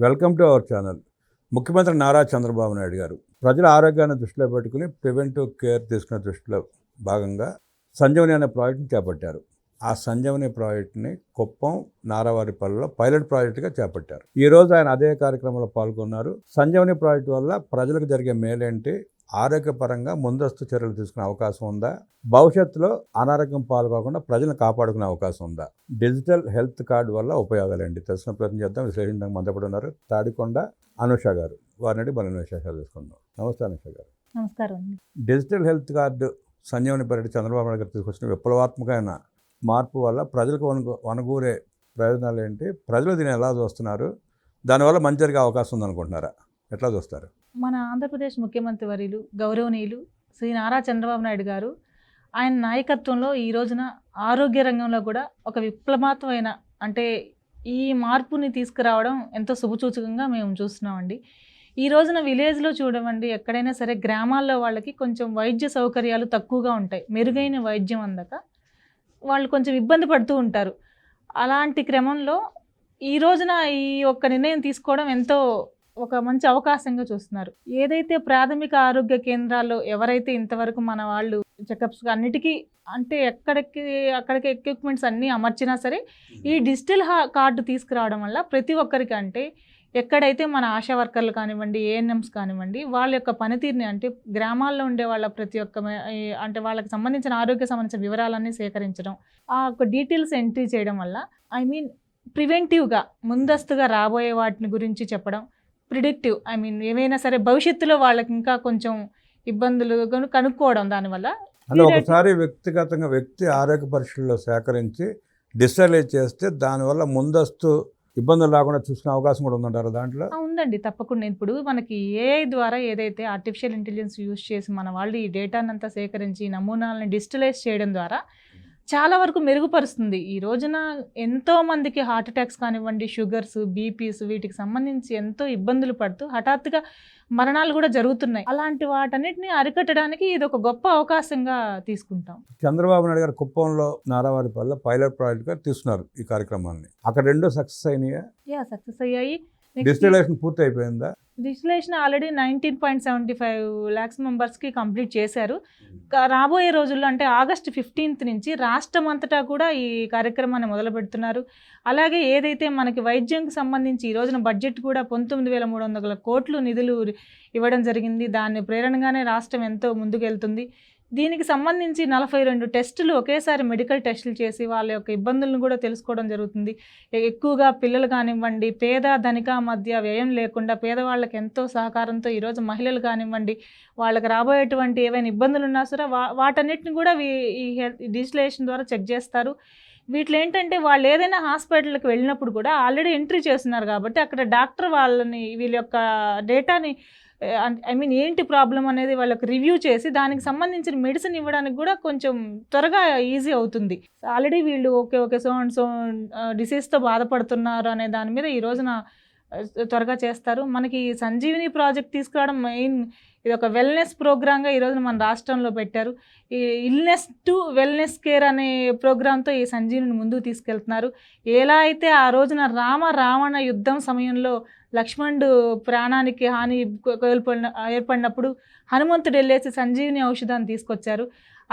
Welcome to our channel. ముఖ్యమంత్రి నారా చంద్రబాబు నాయుడు గారు ప్రజల ఆరోగ్యాన్ని దృష్టిలో పెట్టుకుని ప్రివెంటివ్ కేర్ తీసుకునే దృష్టిలో భాగంగా సంజీవని అనే ప్రాజెక్ట్ని చేపట్టారు. ఆ సంజీవని ప్రాజెక్ట్ని కుప్పం, నారావారిపల్లిలో పైలట్ ప్రాజెక్టుగా చేపట్టారు. ఈరోజు ఆయన అదే కార్యక్రమంలో పాల్గొన్నారు. సంజీవని ప్రాజెక్టు వల్ల ప్రజలకు జరిగే మేలేంటి, ఆరోగ్యపరంగా ముందస్తు చర్యలు తీసుకునే అవకాశం ఉందా, భవిష్యత్తులో అనారోగ్యం పాల్గొకుండా ప్రజలను కాపాడుకునే అవకాశం ఉందా, డిజిటల్ హెల్త్ కార్డు వల్ల ఉపయోగాలేంటి తెలిసిన ప్రయత్నం చేద్దాం. విశ్లేషించడానికి మందపడి ఉన్నారు తాడికొండ అనూష గారు. వారిని బలమైన విశేషాలు తీసుకుందాం. నమస్తే అనూష గారు. నమస్కారం. డిజిటల్ హెల్త్ కార్డు సంజీవని పర్యటన చంద్రబాబు నాయుడు గారు తీసుకొచ్చిన విప్లవాత్మకమైన మార్పు వల్ల ప్రజలకు వనగూరే ప్రయోజనాలు ఏంటి, ప్రజలు దీన్ని ఎలా చూస్తున్నారు, దానివల్ల మంచి జరిగే అవకాశం ఉందనుకుంటున్నారా, ఎట్లా చూస్తారు? మన ఆంధ్రప్రదేశ్ ముఖ్యమంత్రి వర్యులు గౌరవనీయులు శ్రీ నారా చంద్రబాబు నాయుడు గారు ఆయన నాయకత్వంలో ఈ రోజున ఆరోగ్య రంగంలో కూడా ఒక విప్లవాత్మకమైన అంటే ఈ మార్పుని తీసుకురావడం ఎంతో శుభసూచకంగా మేము చూస్తున్నామండి. ఈ రోజున విలేజ్లో చూడమండి, ఎక్కడైనా సరే గ్రామాల్లో వాళ్ళకి కొంచెం వైద్య సౌకర్యాలు తక్కువగా ఉంటాయి. మెరుగైన వైద్యం అందక వాళ్ళు కొంచెం ఇబ్బంది పడుతూ ఉంటారు. అలాంటి క్రమంలో ఈ రోజున ఈ ఒక్క నిర్ణయం తీసుకోవడం ఎంతో ఒక మంచి అవకాశంగా చూస్తున్నారు. ఏదైతే ప్రాథమిక ఆరోగ్య కేంద్రాల్లో ఎవరైతే ఇంతవరకు మన వాళ్ళు చెకప్స్ అన్నిటికీ అంటే అక్కడికి ఎక్విప్మెంట్స్ అన్నీ అమర్చినా సరే ఈ డిజిటల్ కార్డు తీసుకురావడం వల్ల ప్రతి ఒక్కరికి అంటే ఎక్కడైతే మన ఆశా వర్కర్లు కానివ్వండి, ఏఎన్ఎంస్ కానివ్వండి, వాళ్ళ యొక్క పనితీరుని అంటే గ్రామాల్లో ఉండే వాళ్ళ ప్రతి ఒక్క అంటే వాళ్ళకి సంబంధించిన ఆరోగ్య సంబంధించిన వివరాలన్నీ సేకరించడం, ఆ యొక్క డీటెయిల్స్ ఎంట్రీ చేయడం వల్ల ప్రివెంటివ్గా ముందస్తుగా రాబోయే వాటిని గురించి చెప్పడం, ప్రిడిక్టివ్ ఏమైనా సరే భవిష్యత్తులో వాళ్ళకి ఇంకా కొంచెం ఇబ్బందులు కనుక్కోవడం దానివల్ల అంటే ఒకసారి వ్యక్తిగతంగా వ్యక్తి ఆరోగ్య పరీక్షల్లో సేకరించి డిజిటలైజ్ చేస్తే దానివల్ల ముందస్తు ఇబ్బందులు రాకుండా చూసుకునే అవకాశం కూడా ఉందంటారు దాంట్లో? ఉందండి, తప్పకుండా. ఇప్పుడు మనకి ఏఐ ద్వారా ఏదైతే ఆర్టిఫిషియల్ ఇంటెలిజెన్స్ యూజ్ చేసి మన వాళ్ళు ఈ డేటాను అంతా సేకరించి నమూనాలను డిజిటలైజ్ చేయడం ద్వారా చాలా వరకు మెరుగుపరుస్తుంది. ఈ రోజున ఎంతో మందికి హార్ట్ అటాక్స్ కానివ్వండి, షుగర్స్, బీపీస్ వీటికి సంబంధించి ఎంతో ఇబ్బందులు పడుతూ హఠాత్తుగా మరణాలు కూడా జరుగుతున్నాయి. అలాంటి వాటన్నిటిని అరికట్టడానికి ఇది ఒక గొప్ప అవకాశంగా తీసుకుంటాం. చంద్రబాబు నాయుడు గారు కుప్పంలో, నారావారిపల్లిలో పైలట్ ప్రాజెక్ట్గా తీసుకున్నారు ఈ కార్యక్రమాన్ని. అక్కడ రెండు సక్సెస్ అయినాయా? సక్సెస్ అయ్యాయి. డిజిటలైజేషన్ పూర్తి అయిపోయిందా? డిజిటలైజేషన్ ఆల్రెడీ 19.75 lakhs మెంబర్స్కి కంప్లీట్ చేశారు. రాబోయే రోజుల్లో అంటే August 15th నుంచి రాష్ట్రం అంతటా కూడా ఈ కార్యక్రమాన్ని మొదలు పెడుతున్నారు. అలాగే ఏదైతే మనకి వైద్యంకి సంబంధించి ఈ రోజున బడ్జెట్ కూడా 19,300 కోట్లు నిధులు ఇవ్వడం జరిగింది. దాన్ని ప్రేరణగానే రాష్ట్రం ఎంతో ముందుకెళ్తుంది. దీనికి సంబంధించి 42 టెస్టులు ఒకేసారి మెడికల్ టెస్టులు చేసి వాళ్ళ యొక్క ఇబ్బందులను కూడా తెలుసుకోవడం జరుగుతుంది. ఎక్కువగా పిల్లలు కానివ్వండి, పేద ధనిక మధ్య వ్యయం లేకుండా పేదవాళ్ళకి ఎంతో సహకారంతో ఈరోజు మహిళలు కానివ్వండి, వాళ్ళకి రాబోయేటువంటి ఏవైనా ఇబ్బందులు ఉన్నా సరే వాటన్నిటిని కూడా ఈ డిజిటలైజేషన్ ద్వారా చెక్ చేస్తారు. వీటిలో ఏంటంటే వాళ్ళు ఏదైనా హాస్పిటల్కి వెళ్ళినప్పుడు కూడా ఆల్రెడీ ఎంట్రీ చేస్తున్నారు కాబట్టి అక్కడ డాక్టర్ వాళ్ళని వీళ్ళ యొక్క డేటాని ఏంటి ప్రాబ్లం అనేది వాళ్ళకి రివ్యూ చేసి దానికి సంబంధించిన మెడిసిన్ ఇవ్వడానికి కూడా కొంచెం త్వరగా ఈజీ అవుతుంది. ఆల్రెడీ వీళ్ళు ఓకే సో డిసీజ్తో బాధపడుతున్నారు అనే దాని మీద ఈ రోజున త్వరగా చేస్తారు. మనకి సంజీవిని ప్రాజెక్ట్ తీసుకురావడం మెయిన్ ఇది ఒక వెల్నెస్ ప్రోగ్రామ్గా ఈ రోజున మన రాష్ట్రంలో పెట్టారు. ఈ ఇల్నెస్ టు వెల్నెస్ కేర్ అనే ప్రోగ్రాంతో ఈ సంజీవిని ముందుకు తీసుకెళ్తున్నారు. ఎలా అయితే ఆ రోజున రావణ యుద్ధం సమయంలో లక్ష్మణుడు ప్రాణానికి హాని ఏర్పడినప్పుడు హనుమంతుడు వెళ్ళేసి సంజీవిని ఔషధాన్ని తీసుకొచ్చారు.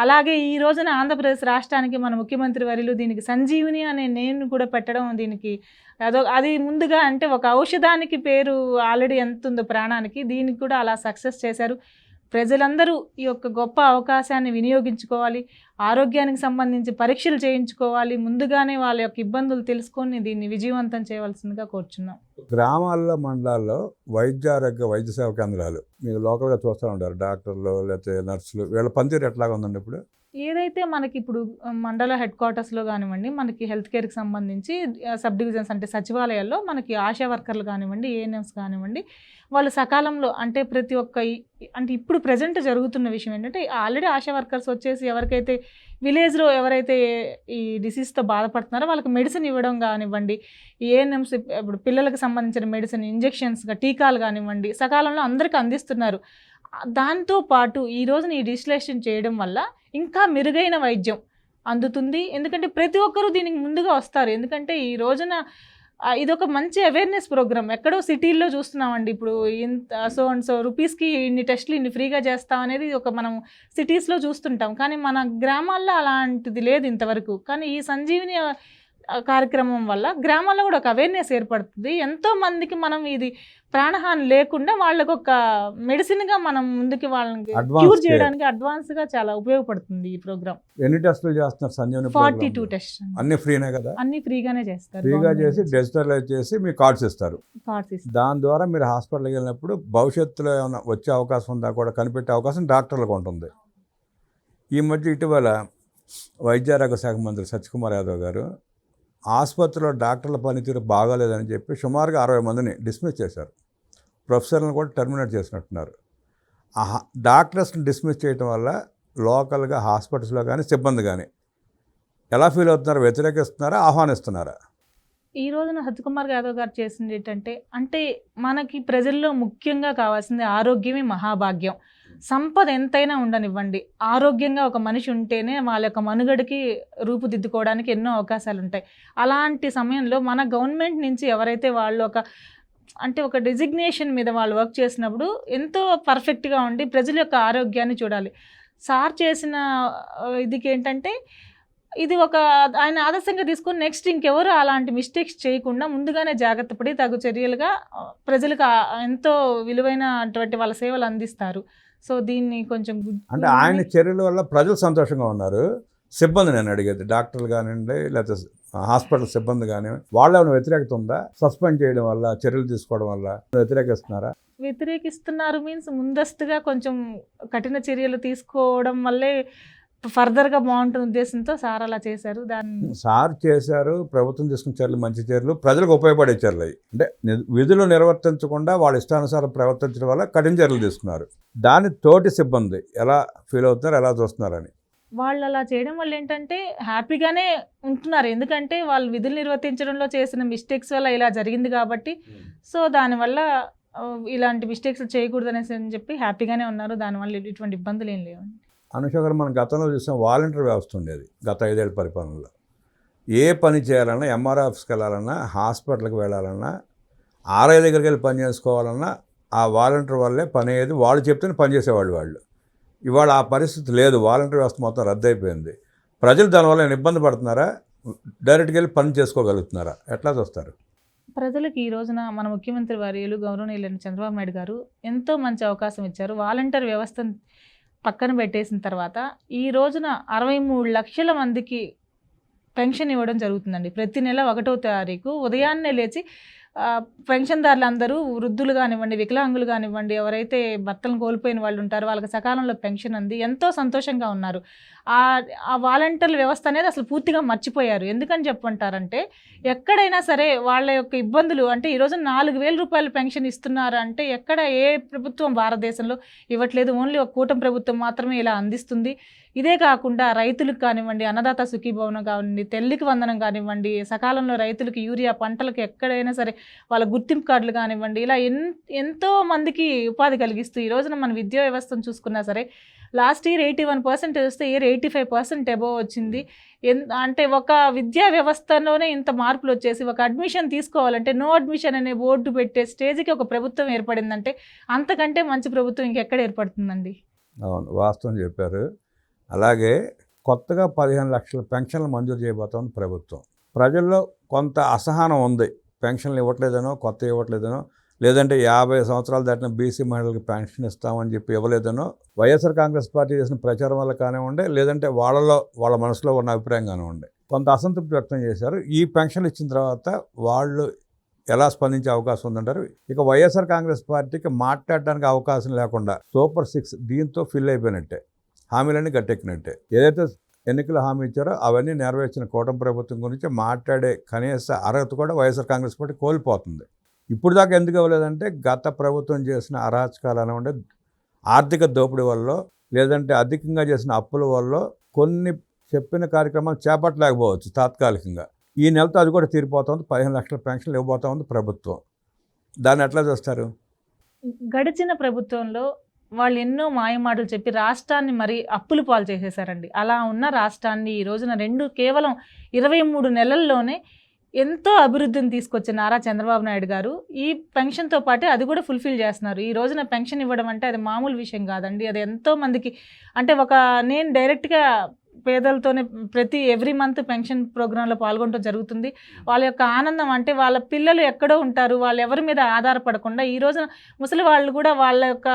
అలాగే ఈ రోజున ఆంధ్రప్రదేశ్ రాష్ట్రానికి మన ముఖ్యమంత్రి వర్యులు దీనికి సంజీవిని అనే నేమ్ కూడా పెట్టడం, దీనికి అది ముందుగా అంటే ఒక ఔషధానికి పేరు ఆల్రెడీ ఎంత ఉందో ప్రాణానికి, దీనికి కూడా అలా సక్సెస్ చేశారు. ప్రజలందరూ ఈ యొక్క గొప్ప అవకాశాన్ని వినియోగించుకోవాలి. ఆరోగ్యానికి సంబంధించి పరీక్షలు చేయించుకోవాలి. ముందుగానే వాళ్ళ యొక్క ఇబ్బందులు తెలుసుకొని దీన్ని విజయవంతం చేయవలసిందిగా కోరుచున్నాం. గ్రామాల్లో, మండలాల్లో వైద్య సేవా కేంద్రాలు మీరు లోకల్గా చూస్తూ ఉంటారు. డాక్టర్లు లేకపోతే నర్సులు వీళ్ళ పనితీరు ఎట్లాగా ఉందండి ఇప్పుడు? ఏదైతే మనకి ఇప్పుడు మండల హెడ్ క్వార్టర్స్లో కానివ్వండి, మనకి హెల్త్ కేర్కి సంబంధించి సబ్ డివిజన్స్ అంటే సచివాలయాల్లో మనకి ఆశా వర్కర్లు కానివ్వండి, ఏఎన్ఎంస్ కానివ్వండి, వాళ్ళు సకాలంలో అంటే ప్రతి ఒక్క అంటే ఇప్పుడు ప్రజెంట్ జరుగుతున్న విషయం ఏంటంటే ఆల్రెడీ ఆశా వర్కర్స్ వచ్చేసి ఎవరికైతే విలేజ్లో ఎవరైతే ఈ డిసీజ్తో బాధపడుతున్నారో వాళ్ళకి మెడిసిన్ ఇవ్వడం కానివ్వండి, ఏఎన్ఎంస్ ఇప్పుడు పిల్లలకు సంబంధించిన మెడిసిన్, ఇంజెక్షన్స్గా టీకాలు కానివ్వండి సకాలంలో అందరికీ అందిస్తున్నారు. దాంతోపాటు ఈ రోజున ఈ డిజిటలైజేషన్ చేయడం వల్ల ఇంకా మెరుగైన వైద్యం అందుతుంది. ఎందుకంటే ప్రతి ఒక్కరూ దీనికి ముందుగా వస్తారు. ఎందుకంటే ఈ రోజున ఇదొక మంచి అవేర్నెస్ ప్రోగ్రామ్. ఎక్కడో సిటీల్లో చూస్తున్నామండి ఇప్పుడు ఇంత సో అండ్ సో రూపీస్కి ఇన్ని టెస్టులు ఇన్ని ఫ్రీగా చేస్తాం అనేది ఒక మనం సిటీస్లో చూస్తుంటాం. కానీ మన గ్రామాల్లో అలాంటిది లేదు ఇంతవరకు. కానీ ఈ సంజీవిని కార్యక్రమం వల్ల గ్రామాల్లో కూడా ఒక అవేర్నెస్ ఏర్పడుతుంది. ఎంతో మందికి మనం ఇది ప్రాణహాని లేకుండా వాళ్ళకు ఒక మెడిసిన్గా మనం ముందుకి వాళ్ళని క్యూర్ చేయడానికి అడ్వాన్స్గా చాలా ఉపయోగపడుతుంది ఈ ప్రోగ్రామ్. ఎన్ని టెస్టులు చేస్తున్నారు సంజీవని? 42 టెస్ట్. అన్ని ఫ్రీనే కదా? అన్ని ఫ్రీగానే చేస్తారు. ఫ్రీగా చేసి డిజిటలైజ్ చేసి మీ కార్డ్స్ ఇస్తారు. దాని ద్వారా మీరు హాస్పిటల్కి వెళ్ళినప్పుడు భవిష్యత్తులో ఏమైనా వచ్చే అవకాశం ఉందా కూడా కనిపెట్టే అవకాశం డాక్టర్లకు ఉంటుంది. ఈ మధ్య ఇటీవల వైద్యారోగ్య శాఖ మంత్రి సత్యకుమార్ యాదవ్ గారు ఆసుపత్రిలో డాక్టర్ల పనితీరు బాగాలేదని చెప్పి సుమారుగా 60 మందిని డిస్మిస్ చేశారు. ప్రొఫెసర్లను కూడా టర్మినేట్ చేసినట్టున్నారు. డాక్టర్స్ని డిస్మిస్ చేయడం వల్ల లోకల్గా హాస్పిటల్స్లో కానీ సిబ్బంది కానీ ఎలా ఫీల్ అవుతున్నారు? వ్యతిరేకిస్తున్నారా, ఆహ్వానిస్తున్నారా? ఈ రోజున సత్యకుమార్ యాదవ్ గారు చేసింది ఏంటంటే, అంటే మనకి ప్రజల్లో ముఖ్యంగా కావాల్సింది ఆరోగ్యమే మహాభాగ్యం. సంపద ఎంతైనా ఉండనివ్వండి, ఆరోగ్యంగా ఒక మనిషి ఉంటేనే వాళ్ళ యొక్క మనుగడకి రూపుదిద్దుకోవడానికి ఎన్నో అవకాశాలు ఉంటాయి. అలాంటి సమయంలో మన గవర్నమెంట్ నుంచి ఎవరైతే వాళ్ళు ఒక డిజిగ్నేషన్ మీద వాళ్ళు వర్క్ చేసినప్పుడు ఎంతో పర్ఫెక్ట్గా ఉండి ప్రజల యొక్క ఆరోగ్యాన్ని చూడాలి. సార్ చేసిన ఇదికి ఏంటంటే, ఇది ఆయన ఆదర్శంగా తీసుకొని నెక్స్ట్ ఇంకెవరు అలాంటి మిస్టేక్స్ చేయకుండా ముందుగానే జాగ్రత్త పడి తగు చర్యలుగా ప్రజలకు ఎంతో విలువైనటువంటి వాళ్ళ సేవలు అందిస్తారు. సో దీన్ని కొంచెం అంటే ఆయన చర్యల వల్ల ప్రజలు సంతోషంగా ఉన్నారు. సిబ్బంది నేను అడిగేది, డాక్టర్లు కానివ్వండి లేకపోతే హాస్పిటల్ సిబ్బంది కానీ వాళ్ళ ఏమైనా వ్యతిరేకత ఉందా? సస్పెండ్ చేయడం వల్ల, చర్యలు తీసుకోవడం వల్ల వ్యతిరేకిస్తున్నారా? వ్యతిరేకిస్తున్నారు మీన్స్ ముందస్తుగా కొంచెం కఠిన చర్యలు తీసుకోవడం వల్లే ఫర్దర్గా బాగుంటుంది ఉద్దేశంతో సార్ అలా చేశారు. సార్ చేశారు. ప్రభుత్వం తీసుకున్న చర్యలు మంచి చర్యలు, ప్రజలకు ఉపయోగపడే చర్యలు. అంటే విధులు నిర్వర్తించకుండా వాళ్ళ ఇష్టానుసారం ప్రవర్తించడం వల్ల కఠిన చర్యలు తీసుకున్నారు. దాని తోటి సిబ్బంది ఎలా ఫీల్ అవుతున్నారు, ఎలా చూస్తున్నారని? వాళ్ళు అలా చేయడం వల్ల ఏంటంటే హ్యాపీగానే ఉంటున్నారు. ఎందుకంటే వాళ్ళు విధులు నిర్వర్తించడంలో చేసిన మిస్టేక్స్ వల్ల ఇలా జరిగింది కాబట్టి, సో దానివల్ల ఇలాంటి మిస్టేక్స్ చేయకూడదు అనేసి అని చెప్పి హ్యాపీగానే ఉన్నారు. దానివల్ల ఇటువంటి ఇబ్బందులు ఏం లేవండి. అనుష గారు, మనం గతంలో చూసాం వాలంటీర్ వ్యవస్థ ఉండేది గత 5 ఏళ్ల పరిపాలనలో. ఏ పని చేయాలన్నా, ఎంఆర్ ఆఫీస్కి వెళ్ళాలన్నా, హాస్పిటల్కి వెళ్ళాలన్నా, ఆర్ఐ దగ్గరికి వెళ్ళి పని చేసుకోవాలన్నా ఆ వాలంటీర్ వల్లే పని అయ్యేది. వాళ్ళు చెప్తేనే పని చేసేవాళ్ళు వాళ్ళు. ఇవాళ ఆ పరిస్థితి లేదు. వాలంటీర్ వ్యవస్థ మొత్తం రద్దయిపోయింది. ప్రజలు దానివల్ల ఇబ్బంది పడుతున్నారా? డైరెక్ట్గా వెళ్ళి పని చేసుకోగలుగుతున్నారా? ఎట్లా చూస్తారు? ప్రజలకు ఈ రోజున మన ముఖ్యమంత్రి వర్యులు గౌరవనీయులైన చంద్రబాబు నాయుడు గారు ఎంతో మంచి అవకాశం ఇచ్చారు. వాలంటీర్ వ్యవస్థను పక్కన పెట్టేసిన తర్వాత ఈ రోజున 63 లక్షల మందికి పెన్షన్ ఇవ్వడం జరుగుతుందండి. ప్రతి నెల 1వ తారీఖు ఉదయాన్నే లేచి పెన్షన్దారులు అందరూ వృద్ధులు కానివ్వండి, వికలాంగులు కానివ్వండి, ఎవరైతే భర్తలను కోల్పోయిన వాళ్ళు ఉంటారో వాళ్ళకి సకాలంలో పెన్షన్ అంది ఎంతో సంతోషంగా ఉన్నారు. ఆ వాలంటీర్ల వ్యవస్థ అనేది అసలు పూర్తిగా మర్చిపోయారు. ఎందుకని చెప్పంటారంటే, ఎక్కడైనా సరే వాళ్ళ యొక్క ఇబ్బందులు అంటే ఈరోజు 4,000 రూపాయలు పెన్షన్ ఇస్తున్నారు అంటే ఎక్కడ ఏ ప్రభుత్వం భారతదేశంలో ఇవ్వట్లేదు. ఓన్లీ ఒక కూటమి ప్రభుత్వం మాత్రమే ఇలా అందిస్తుంది. ఇదే కాకుండా రైతులకు కానివ్వండి, అన్నదాత సుఖీభవనం కానివ్వండి, తల్లికి వందనం కానివ్వండి, సకాలంలో రైతులకు యూరియా, పంటలకు ఎక్కడైనా సరే వాళ్ళ గుర్తింపు కార్డులు కానివ్వండి, ఇలా ఎంతో మందికి ఉపాధి కలిగిస్తూ ఈ రోజున మన విద్యా వ్యవస్థను చూసుకున్నా సరే లాస్ట్ ఇయర్ 81% వస్తే ఇయర్ 85% అబోవ్ వచ్చింది. అంటే ఒక విద్యా వ్యవస్థలోనే ఇంత మార్పులు వచ్చేసి ఒక అడ్మిషన్ తీసుకోవాలంటే నో అడ్మిషన్ అనే బోర్డు పెట్టే స్టేజ్కి ఒక ప్రభుత్వం ఏర్పడిందంటే అంతకంటే మంచి ప్రభుత్వం ఇంకెక్కడ ఏర్పడుతుందండి? అవును, వాస్తవం చెప్పారు. అలాగే కొత్తగా 15 లక్షల పెన్షన్లు మంజూరు చేయబోతోంది ప్రభుత్వం. ప్రజల్లో కొంత అసహనం ఉంది. పెన్షన్లు ఇవ్వట్లేదనో, కొత్త ఇవ్వట్లేదనో, లేదంటే 50 సంవత్సరాలు దాటిన బీసీ మహిళలకు పెన్షన్ ఇస్తామని చెప్పి ఇవ్వలేదనో వైఎస్ఆర్ కాంగ్రెస్ పార్టీ చేసిన ప్రచారం వల్ల కానివ్వండి, లేదంటే వాళ్ళ మనసులో ఉన్న అభిప్రాయం కానివ్వండి, కొంత అసంతృప్తి వ్యక్తం చేశారు. ఈ పెన్షన్లు ఇచ్చిన తర్వాత వాళ్ళు ఎలా స్పందించే అవకాశం ఉందంటారు? ఇక వైఎస్ఆర్ కాంగ్రెస్ పార్టీకి మాట్లాడడానికి అవకాశం లేకుండా సూపర్ 6 దీంతో ఫిల్ అయిపోయినట్టే, హామీలన్నీ గట్టెక్కినట్టే. ఏదైతే ఎన్నికల హామీ ఇచ్చారో అవన్నీ నెరవేర్చిన కూటమి ప్రభుత్వం గురించి మాట్లాడే కనీస అర్హత కూడా వైఎస్ఆర్ కాంగ్రెస్ పార్టీ కోల్పోతుంది. ఇప్పుడు దాకా ఎందుకు ఇవ్వలేదంటే గత ప్రభుత్వం చేసిన అరాచకాలు అనవండి, ఆర్థిక దోపిడీ వల్ల, లేదంటే అధికంగా చేసిన అప్పుల వల్ల కొన్ని చెప్పిన కార్యక్రమాలు చేపట్టలేకపోవచ్చు తాత్కాలికంగా. ఈ నెలతో అది కూడా తీరిపోతుంది. 15 లక్షల పెన్షన్లు ఇవ్వబోతా ఉంది ప్రభుత్వం. దాన్ని ఎట్లా చూస్తారు? గడిచిన ప్రభుత్వంలో వాళ్ళు ఎన్నో మాయమాటలు చెప్పి రాష్ట్రాన్ని మరి అప్పులు పాలు చేసేసారండి. అలా ఉన్న రాష్ట్రాన్ని ఈ రోజున కేవలం 23 నెలల్లోనే ఎంతో అభివృద్ధిని తీసుకొచ్చిన నారా చంద్రబాబు నాయుడు గారు ఈ పెన్షన్తో పాటు అది కూడా ఫుల్ఫిల్ చేస్తున్నారు. ఈ రోజున పెన్షన్ ఇవ్వడం అంటే అది మామూలు విషయం కాదండి. అది ఎంతో మందికి అంటే నేను డైరెక్ట్గా పేదలతోనే ఎవ్రీ మంత్ పెన్షన్ ప్రోగ్రాంలో పాల్గొనడం జరుగుతుంది. వాళ్ళ యొక్క ఆనందం అంటే వాళ్ళ పిల్లలు ఎక్కడో ఉంటారు, వాళ్ళు ఎవరి మీద ఆధారపడకుండా ఈ రోజున ముసలి వాళ్ళు కూడా వాళ్ళ యొక్క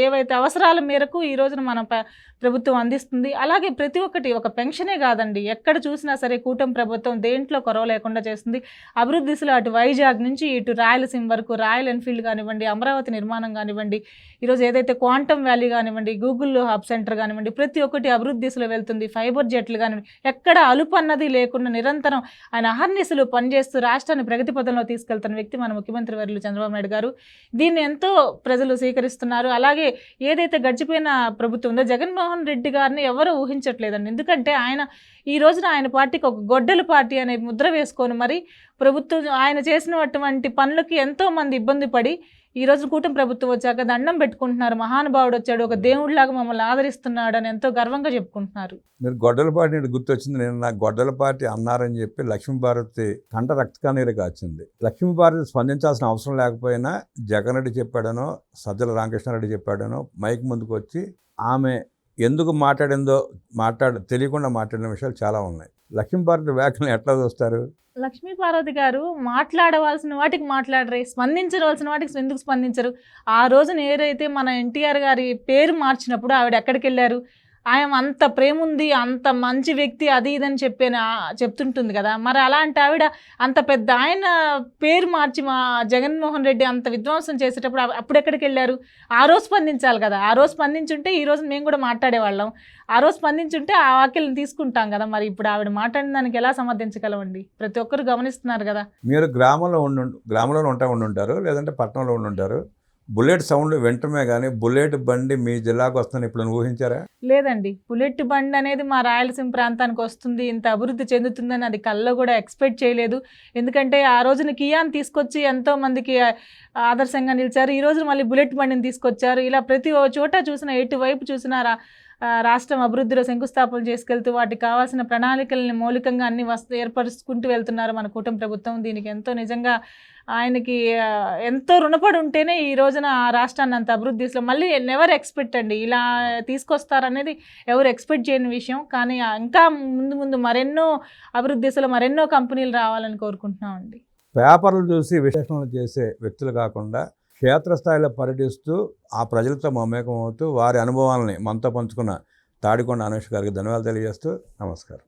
ఏవైతే అవసరాల మేరకు ఈ రోజున మన ప్రభుత్వం అందిస్తుంది. అలాగే ప్రతి ఒక్కటి ఒక పెన్షనే కాదండి, ఎక్కడ చూసినా సరే కూటమి ప్రభుత్వం దేంట్లో కొరవ లేకుండా చేస్తుంది. అభివృద్ధి దిశలో అటు వైజాగ్ నుంచి ఇటు రాయలసీమ వరకు, రాయల్ ఎన్ఫీల్డ్ కానివ్వండి, అమరావతి నిర్మాణం కానివ్వండి, ఈరోజు ఏదైతే క్వాంటమ్ వ్యాలీ కానివ్వండి, గూగుల్ హబ్ సెంటర్ కానివ్వండి, ప్రతి ఒక్కటి అభివృద్ధి దిశలో వెళ్తుంది. ఫైబర్ జెట్లు కానివ్వండి, ఎక్కడ అలుపు అన్నది లేకుండా నిరంతరం ఆయన అహర్నిశలు పనిచేస్తూ రాష్ట్రాన్ని ప్రగతి పథంలో తీసుకెళ్తున్న వ్యక్తి మన ముఖ్యమంత్రి వర్యులు చంద్రబాబు నాయుడు గారు. దీన్ని ఎంతో ప్రజలు స్వీకరిస్తున్నారు. అలాగే ఏదైతే గడిచిపోయిన ప్రభుత్వం ఉందో జగన్మోహన్ రెడ్డి గారిని ఎవరు ఊహించట్లేదండి. ఎందుకంటే ఈ రోజున ఆయన పార్టీకి ఒక గొడ్డల పార్టీ అనే ముద్ర వేసుకొని మరి ప్రభుత్వం ఆయన చేసినటువంటి పనులకి ఎంతో మంది ఇబ్బంది పడి ఈ రోజు కూటమి ప్రభుత్వం వచ్చాక దండం పెట్టుకుంటున్నారు. మహానుభావుడు వచ్చాడు, ఒక దేవుడిలాగా మమ్మల్ని ఆదరిస్తున్నాడు అని ఎంతో గర్వంగా చెప్పుకుంటున్నారు. మీరు గొడ్డల పార్టీ గుర్తొచ్చింది. నేను నాకు గొడ్డల పార్టీ అన్నారని చెప్పి లక్ష్మీభారతి కంట రక్త కన్నీరు కాచింది. లక్ష్మీభారతి స్పందించాల్సిన అవసరం లేకపోయినా జగన్ రెడ్డి చెప్పాడనో సజ్జల రామకృష్ణారెడ్డి చెప్పాడనో మైక్ ముందుకు వచ్చి ఆమె ఎందుకు మాట్లాడిందో తెలియకుండా మాట్లాడిన విషయాలు చాలా ఉన్నాయి. లక్ష్మీభారతి వ్యాఖ్యలను ఎట్లా చూస్తారు? లక్ష్మీపార్వతి గారు మాట్లాడవలసిన వాటికి మాట్లాడరే, స్పందించవలసిన వాటికి ఎందుకు స్పందించరు? ఆ రోజున ఏదైతే మన ఎన్టీఆర్ గారి పేరు మార్చినప్పుడు ఆవిడ ఎక్కడికి వెళ్ళారు? ఆయన అంత ప్రేమ ఉంది, అంత మంచి వ్యక్తి, అది ఇదని చెప్తుంటుంది కదా. మరి అలాంటి ఆవిడ అంత పెద్ద ఆయన పేరు మార్చి మా జగన్మోహన్ రెడ్డి అంత విధ్వంసం చేసేటప్పుడు అప్పుడు ఎక్కడికి వెళ్ళారు? ఆ రోజు స్పందించాలి కదా. ఆ రోజు స్పందించుంటే ఈ రోజు మేము కూడా మాట్లాడేవాళ్ళం. ఆ రోజు స్పందించుంటే ఆ వాక్యలను తీసుకుంటాం కదా. మరి ఇప్పుడు ఆవిడ మాట్లాడిన దానికి ఎలా సమర్థించగలమండి? ప్రతి ఒక్కరు గమనిస్తున్నారు కదా. మీరు గ్రామంలో ఉండుంటారు, లేదంటే పట్టణంలో ఉండుంటారు. బుల్లెట్ సౌండ్ వింటమే కానీ బుల్లెట్ బండి మీ జిల్లాకు వస్తుందని ఇప్పుడు ఊహించారా? లేదండి. బుల్లెట్ బండి అనేది మా రాయలసీమ ప్రాంతానికి వస్తుంది, ఇంత అభివృద్ధి చెందుతుందని అది కల్లో కూడా ఎక్స్పెక్ట్ చేయలేదు. ఎందుకంటే ఆ రోజున కియాని తీసుకొచ్చి ఎంతో మందికి ఆదర్శంగా నిలిచారు. ఈ రోజు మళ్ళీ బుల్లెట్ బండిని తీసుకొచ్చారు. ఇలా ప్రతి చోట చూసినా, ఎటువైపు చూసినా రాష్ట్రం అభివృద్ధిలో శంకుస్థాపన చేసుకెళ్తూ వాటికి కావాల్సిన ప్రణాళికల్ని మౌలికంగా అన్ని ఏర్పరుచుకుంటూ వెళ్తున్నారు మన కూటమి ప్రభుత్వం. దీనికి ఎంతో నిజంగా ఆయనకి ఎంతో రుణపడి ఉంటేనే ఈ రోజున ఆ రాష్ట్రాన్ని అంత అభివృద్ధిలో మళ్ళీ నెవర్ ఎక్స్పెక్ట్ అండి ఇలా తీసుకొస్తారనేది ఎవరు ఎక్స్పెక్ట్ చేయని విషయం. కానీ ఇంకా ముందు మరెన్నో అభివృద్ధి దిశలో మరెన్నో కంపెనీలు రావాలని కోరుకుంటున్నామండి. పేపర్లు చూసి విశ్లేషణలు చేసే వ్యక్తులు కాకుండా క్షేత్రస్థాయిలో పర్యటిస్తూ ఆ ప్రజలతో మమేకం అవుతూ వారి అనుభవాలని మనతో పంచుకున్న తాడికొండ అనుష్ గారికి ధన్యవాదాలు తెలియజేస్తూ నమస్కారం.